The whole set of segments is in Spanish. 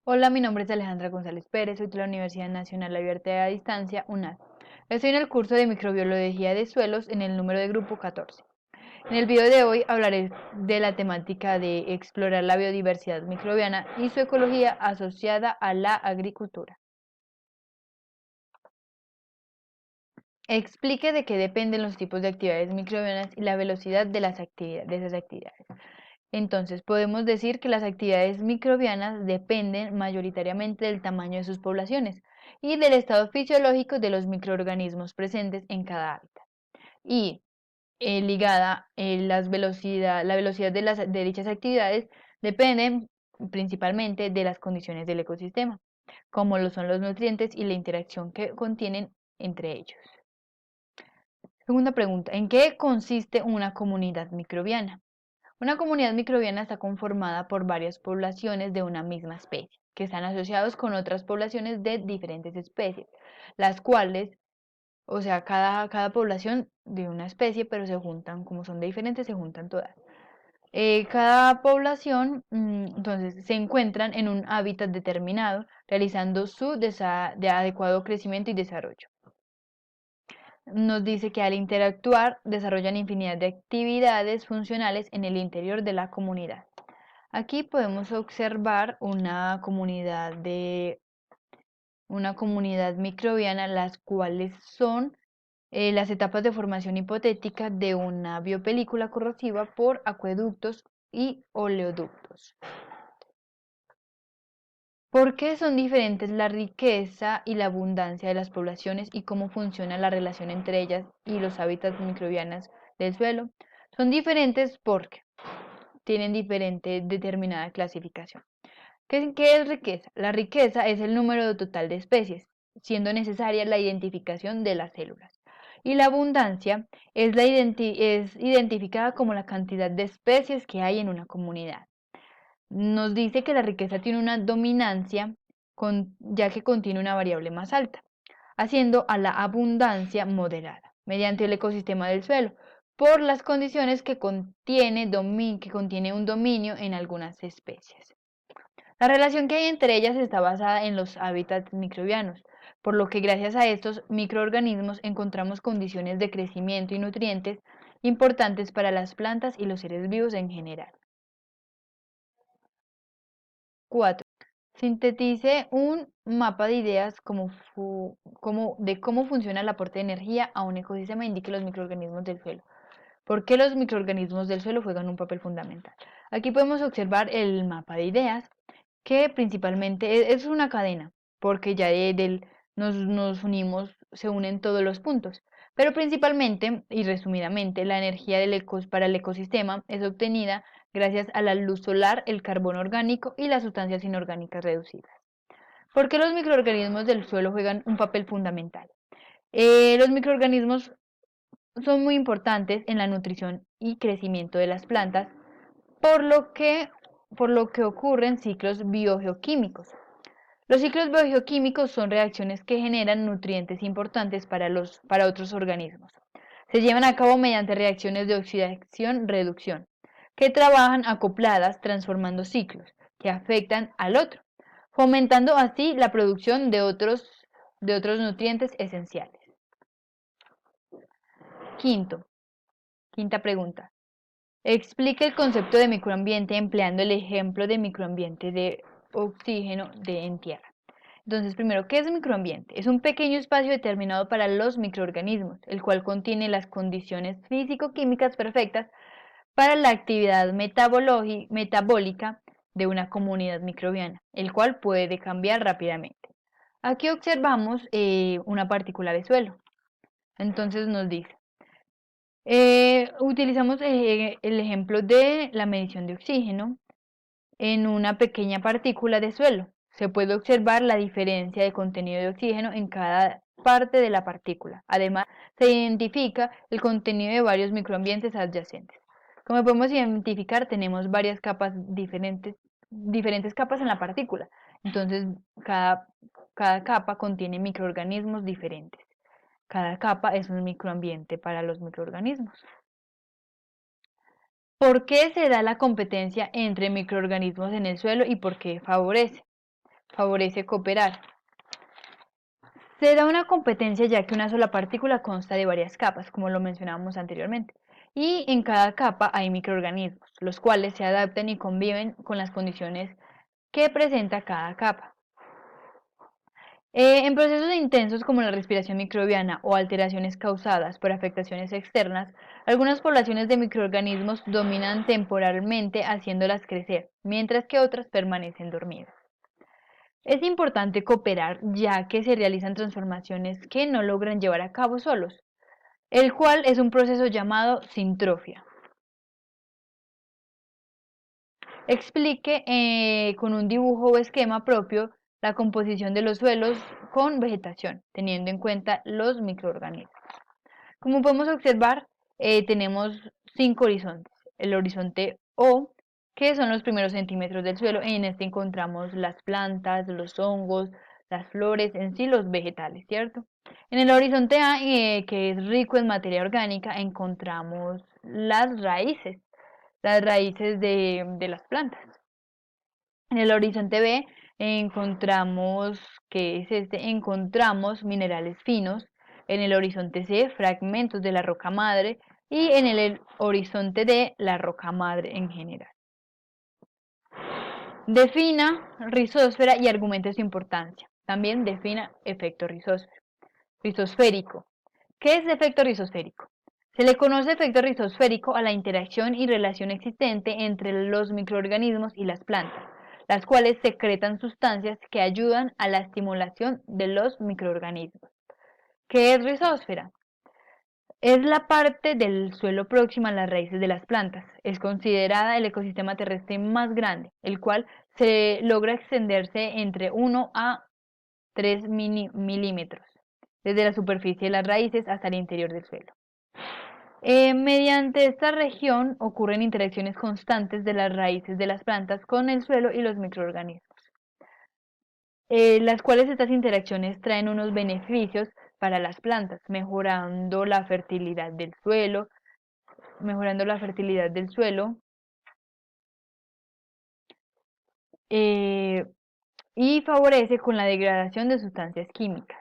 Hola, mi nombre es Alejandra González Pérez, soy de la Universidad Nacional Abierta a Distancia, UNAD. Estoy en el curso de Microbiología de Suelos en el número de grupo 14. En el video de hoy hablaré de la temática de explorar la biodiversidad microbiana y su ecología asociada a la agricultura. Explique de qué dependen los tipos de actividades microbianas y la velocidad de esas actividades. Entonces, podemos decir que las actividades microbianas dependen mayoritariamente del tamaño de sus poblaciones y del estado fisiológico de los microorganismos presentes en cada hábitat. Y ligada la velocidad de dichas actividades dependen principalmente de las condiciones del ecosistema, como lo son los nutrientes y la interacción que contienen entre ellos. Segunda pregunta, ¿en qué consiste una comunidad microbiana? Una comunidad microbiana está conformada por varias poblaciones de una misma especie, que están asociados con otras poblaciones de diferentes especies, las cuales, o sea, cada población de una especie, pero se juntan, como son de diferentes, se juntan todas. Cada población, entonces, se encuentran en un hábitat determinado, realizando su de adecuado crecimiento y desarrollo. Nos dice que al interactuar desarrollan infinidad de actividades funcionales en el interior de la comunidad. Aquí podemos observar una comunidad microbiana, las cuales son las etapas de formación hipotética de una biopelícula corrosiva por acueductos y oleoductos. ¿Por qué son diferentes la riqueza y la abundancia de las poblaciones y cómo funciona la relación entre ellas y los hábitats microbianos del suelo? Son diferentes porque tienen diferente determinada clasificación. ¿Qué es riqueza? La riqueza es el número total de especies, siendo necesaria la identificación de las células. Y la abundancia es identificada como la cantidad de especies que hay en una comunidad. Nos dice que la riqueza tiene una dominancia ya que contiene una variable más alta, haciendo a la abundancia moderada, mediante el ecosistema del suelo, por las condiciones que contiene un dominio en algunas especies. La relación que hay entre ellas está basada en los hábitats microbianos, por lo que gracias a estos microorganismos encontramos condiciones de crecimiento y nutrientes importantes para las plantas y los seres vivos en general. 4. Sintetice un mapa de ideas de cómo funciona el aporte de energía a un ecosistema e indique los microorganismos del suelo. ¿Por qué los microorganismos del suelo juegan un papel fundamental? Aquí podemos observar el mapa de ideas, que principalmente es una cadena, porque ya nos unimos, se unen todos los puntos. Pero principalmente y resumidamente, la energía para el ecosistema es obtenida gracias a la luz solar, el carbono orgánico y las sustancias inorgánicas reducidas. ¿Por qué los microorganismos del suelo juegan un papel fundamental? Los microorganismos son muy importantes en la nutrición y crecimiento de las plantas, por lo que, por lo que ocurren ciclos biogeoquímicos. Los ciclos biogeoquímicos son reacciones que generan nutrientes importantes para otros organismos. Se llevan a cabo mediante reacciones de oxidación-reducción, que trabajan acopladas transformando ciclos que afectan al otro, fomentando así la producción de otros nutrientes esenciales. Quinta pregunta. Explica el concepto de microambiente empleando el ejemplo de microambiente de oxígeno en tierra. Entonces, primero, ¿qué es microambiente? Es un pequeño espacio determinado para los microorganismos, el cual contiene las condiciones físico-químicas perfectas para la actividad metabólica de una comunidad microbiana, el cual puede cambiar rápidamente. Aquí observamos una partícula de suelo. Entonces nos dice, utilizamos el ejemplo de la medición de oxígeno en una pequeña partícula de suelo. Se puede observar la diferencia de contenido de oxígeno en cada parte de la partícula. Además, se identifica el contenido de varios microambientes adyacentes. Como podemos identificar, tenemos varias capas diferentes capas en la partícula. Entonces, cada capa contiene microorganismos diferentes. Cada capa es un microambiente para los microorganismos. ¿Por qué se da la competencia entre microorganismos en el suelo y por qué favorece? favorece cooperar. Se da una competencia ya que una sola partícula consta de varias capas, como lo mencionábamos anteriormente, y en cada capa hay microorganismos, los cuales se adaptan y conviven con las condiciones que presenta cada capa. En procesos intensos como la respiración microbiana o alteraciones causadas por afectaciones externas, algunas poblaciones de microorganismos dominan temporalmente haciéndolas crecer, mientras que otras permanecen dormidas. Es importante cooperar ya que se realizan transformaciones que no logran llevar a cabo solos, el cual es un proceso llamado sintrofia. Explique con un dibujo o esquema propio la composición de los suelos con vegetación, teniendo en cuenta los microorganismos. Como podemos observar, tenemos 5 horizontes. El horizonte O, que son los primeros centímetros del suelo, en este encontramos las plantas, los hongos, las flores, en sí los vegetales, ¿cierto? En el horizonte A, que es rico en materia orgánica, encontramos las raíces de las plantas. En el horizonte B encontramos, que es este, encontramos minerales finos. En el horizonte C, fragmentos de la roca madre. Y en el horizonte D, la roca madre en general. Defina rizósfera y argumente su importancia. También defina efecto rizosférico. ¿Qué es efecto rizosférico? Se le conoce efecto rizosférico a la interacción y relación existente entre los microorganismos y las plantas, las cuales secretan sustancias que ayudan a la estimulación de los microorganismos. ¿Qué es rizósfera? Es la parte del suelo próxima a las raíces de las plantas. Es considerada el ecosistema terrestre más grande, el cual se logra extenderse entre 1 a 3 milímetros, desde la superficie de las raíces hasta el interior del suelo. Mediante esta región ocurren interacciones constantes de las raíces de las plantas con el suelo y los microorganismos, las cuales estas interacciones traen unos beneficios para las plantas, mejorando la fertilidad del suelo eh, y favorece con la degradación de sustancias químicas.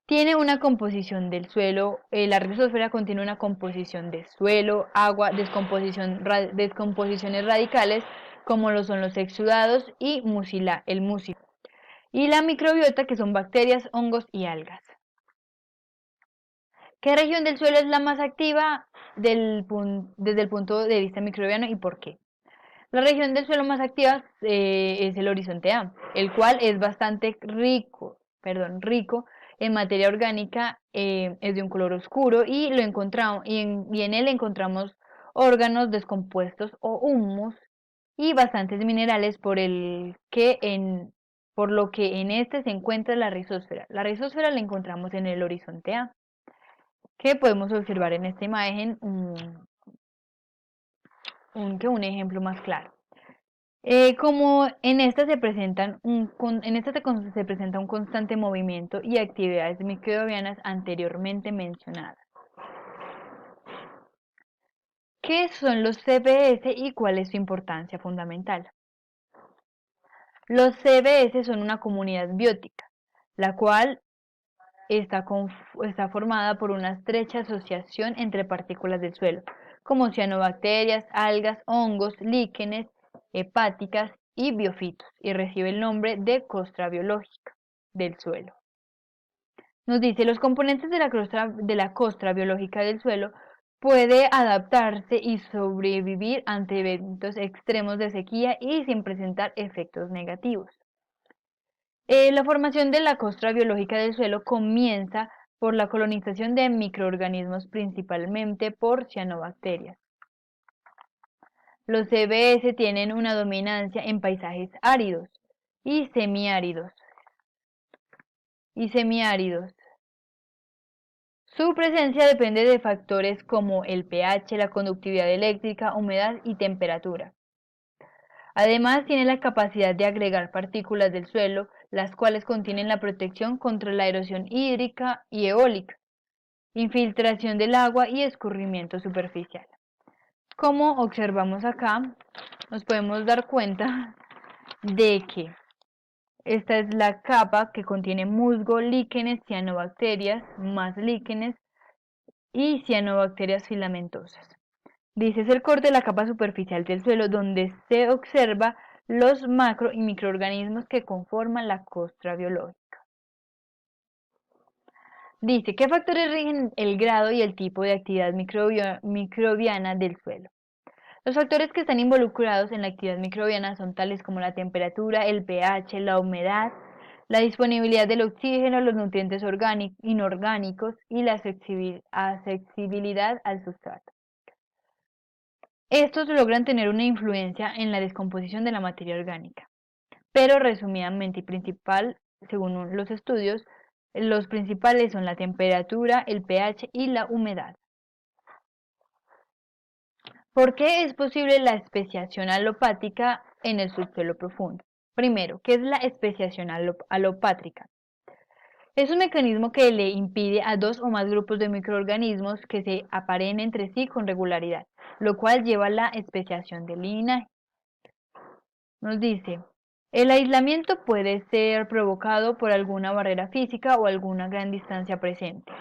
Tiene una composición del suelo, la rizosfera contiene una composición de suelo, agua, descomposiciones radicales, como lo son los exudados y el mucílago, y la microbiota, que son bacterias, hongos y algas. ¿Qué región del suelo es la más activa desde el punto de vista microbiano y por qué? La región del suelo más activa es el horizonte A, el cual es bastante rico en materia orgánica, es de un color oscuro y lo encontramos y en él encontramos órganos descompuestos o humus y bastantes minerales por lo que en este se encuentra la rizósfera. La rizósfera la encontramos en el horizonte A, que podemos observar en esta imagen un ejemplo más claro. Como en esta se presenta un constante movimiento y actividades microbianas anteriormente mencionadas. ¿Qué son los CBS y cuál es su importancia fundamental? Los CBS son una comunidad biótica, la cual está formada por una estrecha asociación entre partículas del suelo, como cianobacterias, algas, hongos, líquenes, hepáticas y biofitos, y recibe el nombre de costra biológica del suelo. Nos dice, los componentes de la costra biológica del suelo puede adaptarse y sobrevivir ante eventos extremos de sequía y sin presentar efectos negativos. La formación de la costra biológica del suelo comienza por la colonización de microorganismos, principalmente por cianobacterias. Los CBS tienen una dominancia en paisajes áridos y semiáridos. Su presencia depende de factores como el pH, la conductividad eléctrica, humedad y temperatura. Además, tiene la capacidad de agregar partículas del suelo, las cuales contienen la protección contra la erosión hídrica y eólica, infiltración del agua y escurrimiento superficial. Como observamos acá, nos podemos dar cuenta de que esta es la capa que contiene musgo, líquenes, cianobacterias, más líquenes y cianobacterias filamentosas. Dice, es el corte de la capa superficial del suelo donde se observa los macro y microorganismos que conforman la costra biológica. Dice, ¿qué factores rigen el grado y el tipo de actividad microbiana del suelo? Los factores que están involucrados en la actividad microbiana son tales como la temperatura, el pH, la humedad, la disponibilidad del oxígeno, los nutrientes inorgánicos y la accesibilidad al sustrato. Estos logran tener una influencia en la descomposición de la materia orgánica, pero resumidamente y principal, según los estudios, los principales son la temperatura, el pH y la humedad. ¿Por qué es posible la especiación alopátrica en el subsuelo profundo? Primero, ¿qué es la especiación alopátrica? Es un mecanismo que le impide a dos o más grupos de microorganismos que se apareen entre sí con regularidad, lo cual lleva a la especiación del linaje. Nos dice, el aislamiento puede ser provocado por alguna barrera física o alguna gran distancia presente.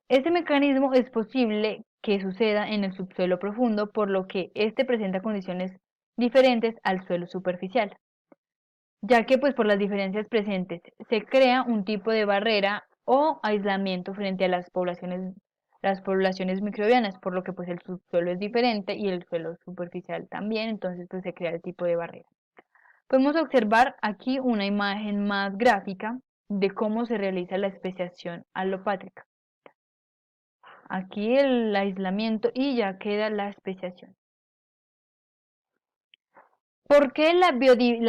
Este mecanismo es posible que suceda en el subsuelo profundo, por lo que este presenta condiciones diferentes al suelo superficial, ya que pues por las diferencias presentes se crea un tipo de barrera o aislamiento frente a las poblaciones microbianas, por lo que pues el subsuelo es diferente y el suelo superficial también, entonces pues se crea el tipo de barrera. Podemos observar aquí una imagen más gráfica de cómo se realiza la especiación alopátrica. Aquí el aislamiento y ya queda la especiación. ¿Por qué la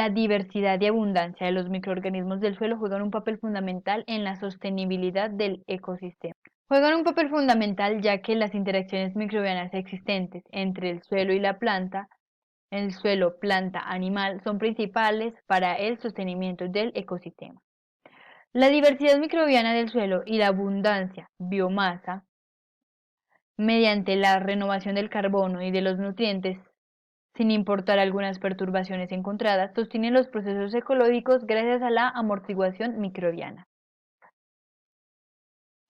diversidad y abundancia de los microorganismos del suelo juegan un papel fundamental en la sostenibilidad del ecosistema? Juegan un papel fundamental ya que las interacciones microbianas existentes entre el suelo y la planta, el suelo, planta, animal, son principales para el sostenimiento del ecosistema. La diversidad microbiana del suelo y la abundancia biomasa mediante la renovación del carbono y de los nutrientes, sin importar algunas perturbaciones encontradas, sostienen los procesos ecológicos gracias a la amortiguación microbiana.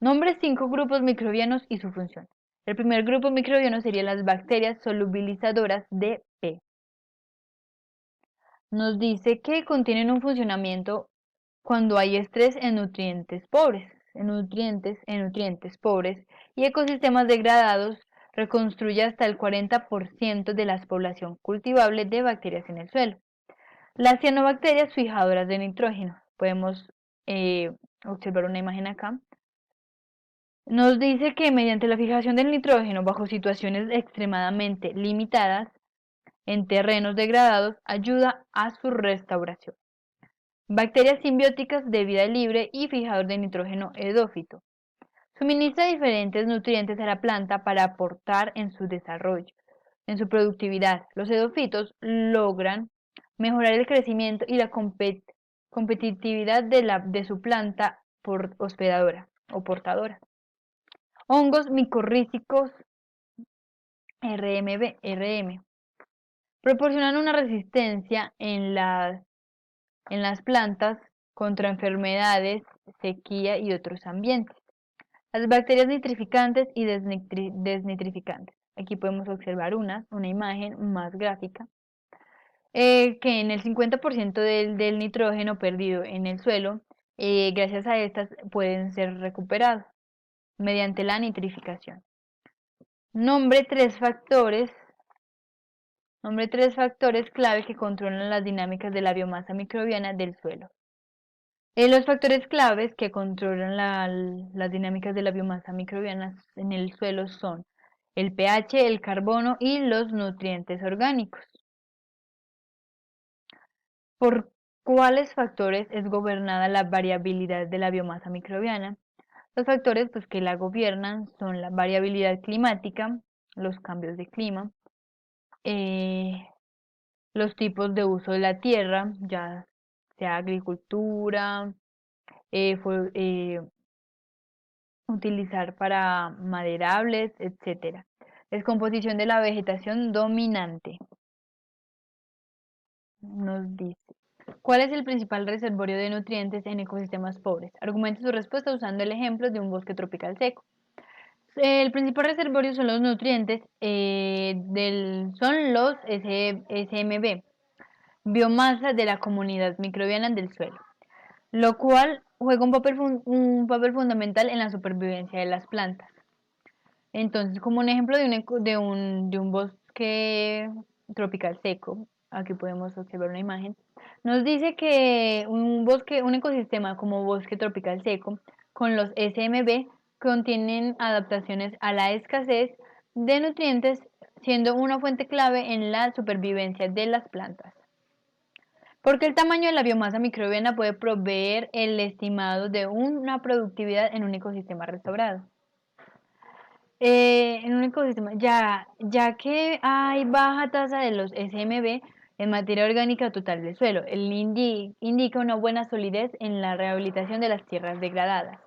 Nombre 5 grupos microbianos y su función. El primer grupo microbiano sería las bacterias solubilizadoras de P. Nos dice que contienen un funcionamiento cuando hay estrés en nutrientes pobres, y ecosistemas degradados, reconstruye hasta el 40% de la población cultivable de bacterias en el suelo. Las cianobacterias fijadoras de nitrógeno, podemos observar una imagen acá, nos dice que mediante la fijación del nitrógeno bajo situaciones extremadamente limitadas en terrenos degradados, ayuda a su restauración. Bacterias simbióticas de vida libre y fijador de nitrógeno edófito. Suministra diferentes nutrientes a la planta para aportar en su desarrollo, en su productividad. Los edófitos logran mejorar el crecimiento y la competitividad de su planta hospedadora o portadora. Hongos micorrízicos RM proporcionan una resistencia en las plantas contra enfermedades, sequía y otros ambientes. Las bacterias nitrificantes y desnitrificantes. Aquí podemos observar una imagen más gráfica, que en el 50% del nitrógeno perdido en el suelo, gracias a estas pueden ser recuperados mediante la nitrificación. Nombre tres factores clave que controlan las dinámicas de la biomasa microbiana del suelo. Los factores claves que controlan las dinámicas de la biomasa microbiana en el suelo son el pH, el carbono y los nutrientes orgánicos. ¿Por cuáles factores es gobernada la variabilidad de la biomasa microbiana? Los factores pues, que la gobiernan son la variabilidad climática, los cambios de clima, los tipos de uso de la tierra, ya sea agricultura, utilizar para maderables, etc. Descomposición de la vegetación dominante. Nos dice, ¿Cuál es el principal reservorio de nutrientes en ecosistemas pobres? Argumente su respuesta usando el ejemplo de un bosque tropical seco. El principal reservorio son los nutrientes, son los SMB, biomasa de la comunidad microbiana del suelo, lo cual juega un papel fundamental en la supervivencia de las plantas. Entonces, como un ejemplo de un bosque tropical seco, aquí podemos observar una imagen, nos dice que un ecosistema como bosque tropical seco, con los SMB, contienen adaptaciones a la escasez de nutrientes, siendo una fuente clave en la supervivencia de las plantas. Porque el tamaño de la biomasa microbiana puede proveer el estimado de una productividad en un ecosistema restaurado. En un ecosistema, ya que hay baja tasa de los SMB en materia orgánica total del suelo, el indica una buena solidez en la rehabilitación de las tierras degradadas.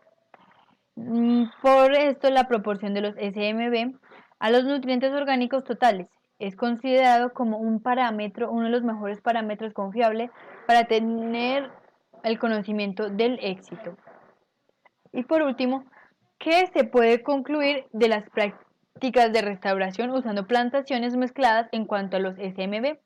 Por esto, la proporción de los SMB a los nutrientes orgánicos totales es considerado como un parámetro, uno de los mejores parámetros confiables para tener el conocimiento del éxito. Y por último, ¿qué se puede concluir de las prácticas de restauración usando plantaciones mezcladas en cuanto a los SMB?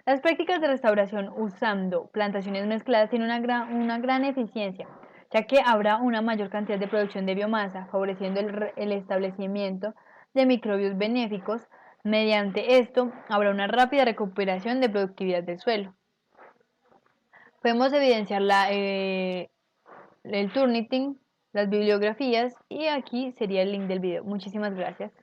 Las prácticas de restauración usando plantaciones mezcladas tienen una gran eficiencia, ya que habrá una mayor cantidad de producción de biomasa, favoreciendo el establecimiento de microbios benéficos. Mediante esto, habrá una rápida recuperación de productividad del suelo. Podemos evidenciar el Turnitin, las bibliografías y aquí sería el link del video. Muchísimas gracias.